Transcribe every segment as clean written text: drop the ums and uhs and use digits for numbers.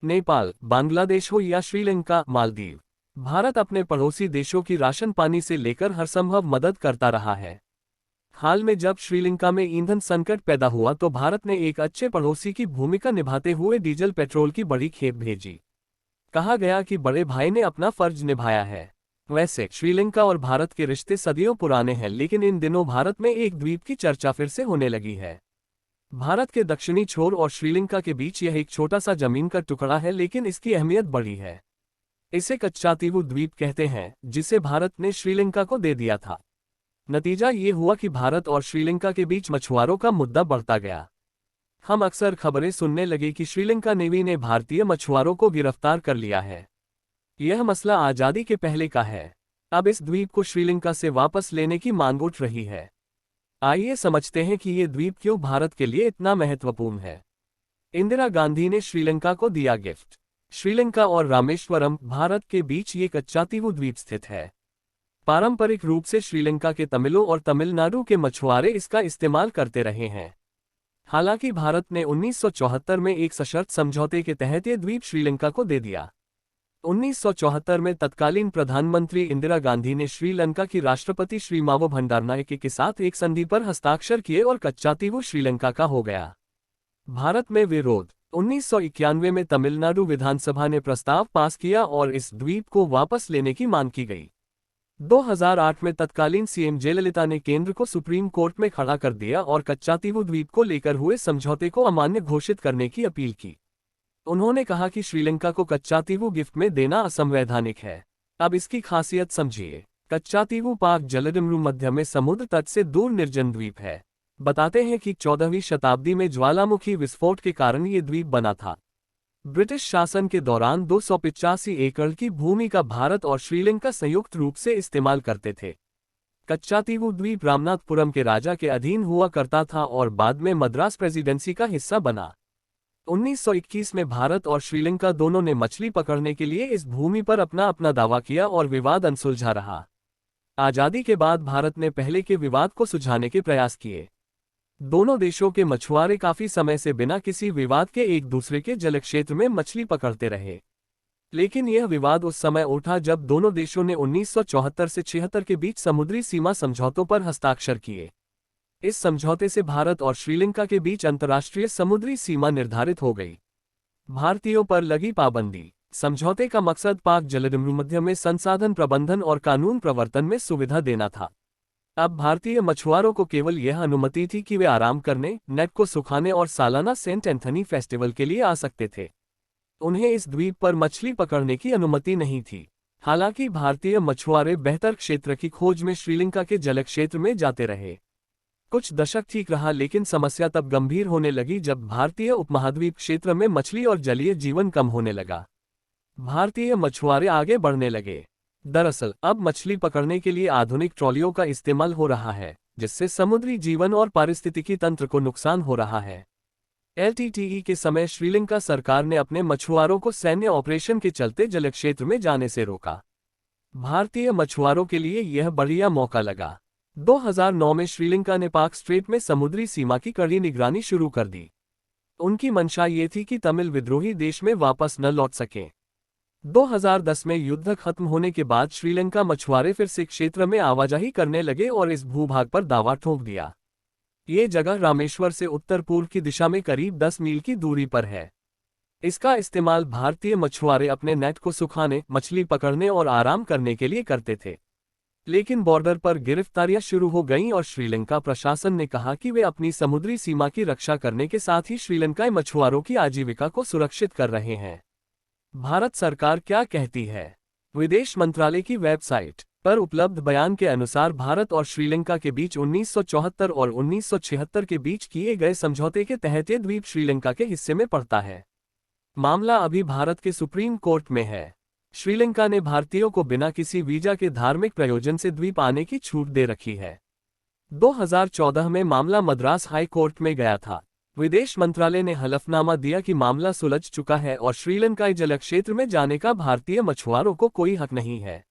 नेपाल, बांग्लादेश हो या श्रीलंका, मालदीव, भारत अपने पड़ोसी देशों की राशन पानी से लेकर हर संभव मदद करता रहा है। हाल में जब श्रीलंका में ईंधन संकट पैदा हुआ तो भारत ने एक अच्छे पड़ोसी की भूमिका निभाते हुए डीजल पेट्रोल की बड़ी खेप भेजी। कहा गया कि बड़े भाई ने अपना फर्ज निभाया है। वैसे श्रीलंका और भारत के रिश्ते सदियों पुराने हैं, लेकिन इन दिनों भारत में एक द्वीप की चर्चा फिर से होने लगी है। भारत के दक्षिणी छोर और श्रीलंका के बीच यह एक छोटा सा जमीन का टुकड़ा है, लेकिन इसकी अहमियत बड़ी है। इसे कच्चातीवू द्वीप कहते हैं, जिसे भारत ने श्रीलंका को दे दिया था। नतीजा ये हुआ कि भारत और श्रीलंका के बीच मछुआरों का मुद्दा बढ़ता गया। हम अक्सर खबरें सुनने लगे कि श्रीलंका नेवी ने भारतीय मछुआरों को गिरफ्तार कर लिया है। यह मसला आज़ादी के पहले का है। अब इस द्वीप को श्रीलंका से वापस लेने की मांग उठ रही है। आइए समझते हैं कि ये द्वीप क्यों भारत के लिए इतना महत्वपूर्ण है। इंदिरा गांधी ने श्रीलंका को दिया गिफ्ट। श्रीलंका और रामेश्वरम, भारत के बीच ये कच्चातीवू द्वीप स्थित है। पारंपरिक रूप से श्रीलंका के तमिलों और तमिलनाडु के मछुआरे इसका इस्तेमाल करते रहे हैं। हालांकि भारत ने 1974 में एक सशर्त समझौते के तहत ये द्वीप श्रीलंका को दे दिया। 1974 में तत्कालीन प्रधानमंत्री इंदिरा गांधी ने श्रीलंका की राष्ट्रपति श्रीमावो भंडारनायके के साथ एक संधि पर हस्ताक्षर किए और कच्चातीवू श्रीलंका का हो गया। भारत में विरोध। 1991 में तमिलनाडु विधानसभा ने प्रस्ताव पास किया और इस द्वीप को वापस लेने की मांग की गई। 2008 में तत्कालीन सीएम जयललिता ने केंद्र को सुप्रीम कोर्ट में खड़ा कर दिया और कच्चातीवू द्वीप को लेकर हुए समझौते को अमान्य घोषित करने की अपील की। उन्होंने कहा कि श्रीलंका को कच्चातीवू गिफ्ट में देना असंवैधानिक है। अब इसकी खासियत समझिए। कच्चातीवू पाक जलडमरू मध्य में समुद्र तट से दूर निर्जन द्वीप है। बताते हैं कि 14वीं शताब्दी में ज्वालामुखी विस्फोट के कारण ये द्वीप बना था। ब्रिटिश शासन के दौरान 285 एकड़ की भूमि का भारत और श्रीलंका संयुक्त रूप से इस्तेमाल करते थे। कच्चातीवू द्वीप रामनाथपुरम के राजा के अधीन हुआ करता था और बाद में मद्रास प्रेसिडेंसी का हिस्सा बना। 1921 में भारत और श्रीलंका दोनों ने मछली पकड़ने के लिए इस भूमि पर अपना अपना दावा किया और विवाद अनसुलझा रहा। आजादी के बाद भारत ने पहले के विवाद को सुलझाने के प्रयास किए। दोनों देशों के मछुआरे काफी समय से बिना किसी विवाद के एक दूसरे के जलक्षेत्र में मछली पकड़ते रहे। लेकिन यह विवाद उस समय उठा जब दोनों देशों ने 1974 से 76 के बीच समुद्री सीमा समझौतों पर हस्ताक्षर किए। इस समझौते से भारत और श्रीलंका के बीच अंतर्राष्ट्रीय समुद्री सीमा निर्धारित हो गई। भारतीयों पर लगी पाबंदी। समझौते का मकसद पाक जलडमरू मध्य में संसाधन प्रबंधन और कानून प्रवर्तन में सुविधा देना था। अब भारतीय मछुआरों को केवल यह अनुमति थी कि वे आराम करने, नेट को सुखाने और सालाना सेंट एंथनी फेस्टिवल के लिए आ सकते थे। उन्हें इस द्वीप पर मछली पकड़ने की अनुमति नहीं थी। हालांकि भारतीय मछुआरे बेहतर क्षेत्र की खोज में श्रीलंका के जलक्षेत्र में जाते रहे। कुछ दशक ठीक रहा, लेकिन समस्या तब गंभीर होने लगी जब भारतीय उपमहाद्वीप क्षेत्र में मछली और जलीय जीवन कम होने लगा। भारतीय मछुआरे आगे बढ़ने लगे। दरअसल अब मछली पकड़ने के लिए आधुनिक ट्रॉलियों का इस्तेमाल हो रहा है, जिससे समुद्री जीवन और पारिस्थितिकी तंत्र को नुकसान हो रहा है। एलटीटीई के समय श्रीलंका सरकार ने अपने मछुआरों को सैन्य ऑपरेशन के चलते जलक्षेत्र में जाने से रोका। भारतीय मछुआरों के लिए यह बढ़िया मौका लगा। 2009 में श्रीलंका ने पाक स्ट्रेट में समुद्री सीमा की कड़ी निगरानी शुरू कर दी। उनकी मंशा ये थी कि तमिल विद्रोही देश में वापस न लौट सकें। 2010 में युद्ध खत्म होने के बाद श्रीलंका मछुआरे फिर से क्षेत्र में आवाजाही करने लगे और इस भूभाग पर दावा ठोक दिया। ये जगह रामेश्वर से उत्तर पूर्व की दिशा में करीब 10 मील की दूरी पर है। इसका इस्तेमाल भारतीय मछुआरे अपने नेट को सुखाने, मछली पकड़ने और आराम करने के लिए करते थे। लेकिन बॉर्डर पर गिरफ्तारियां शुरू हो गईं और श्रीलंका प्रशासन ने कहा कि वे अपनी समुद्री सीमा की रक्षा करने के साथ ही श्रीलंकाई मछुआरों की आजीविका को सुरक्षित कर रहे हैं। भारत सरकार क्या कहती है? विदेश मंत्रालय की वेबसाइट पर उपलब्ध बयान के अनुसार भारत और श्रीलंका के बीच 1974 और 1976 के बीच किए गए समझौते के तहत ये द्वीप श्रीलंका के हिस्से में पड़ता है। मामला अभी भारत के सुप्रीम कोर्ट में है। श्रीलंका ने भारतीयों को बिना किसी वीजा के धार्मिक प्रयोजन से द्वीप आने की छूट दे रखी है। 2014 में मामला मद्रास हाई कोर्ट में गया था। विदेश मंत्रालय ने हलफनामा दिया कि मामला सुलझ चुका है और श्रीलंकाई जलक्षेत्र में जाने का भारतीय मछुआरों को कोई हक नहीं है।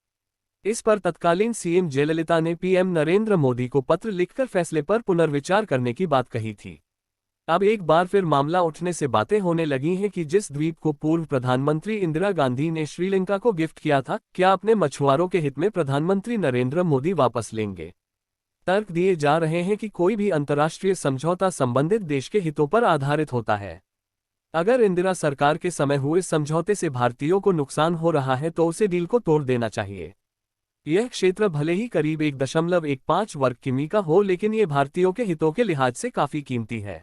इस पर तत्कालीन सीएम जयललिता ने पीएम नरेंद्र मोदी को पत्र लिखकर फैसले पर पुनर्विचार करने की बात कही थी। अब एक बार फिर मामला उठने से बातें होने लगी हैं कि जिस द्वीप को पूर्व प्रधानमंत्री इंदिरा गांधी ने श्रीलंका को गिफ्ट किया था, क्या अपने मछुआरों के हित में प्रधानमंत्री नरेंद्र मोदी वापस लेंगे। तर्क दिए जा रहे हैं कि कोई भी अंतर्राष्ट्रीय समझौता संबंधित देश के हितों पर आधारित होता है। अगर इंदिरा सरकार के समय हुए समझौते से भारतीयों को नुकसान हो रहा है तो उसे डील को तोड़ देना चाहिए। यह क्षेत्र भले ही करीब 1.15 वर्ग किमी का हो, लेकिन ये भारतीयों के हितों के लिहाज से काफी कीमती है।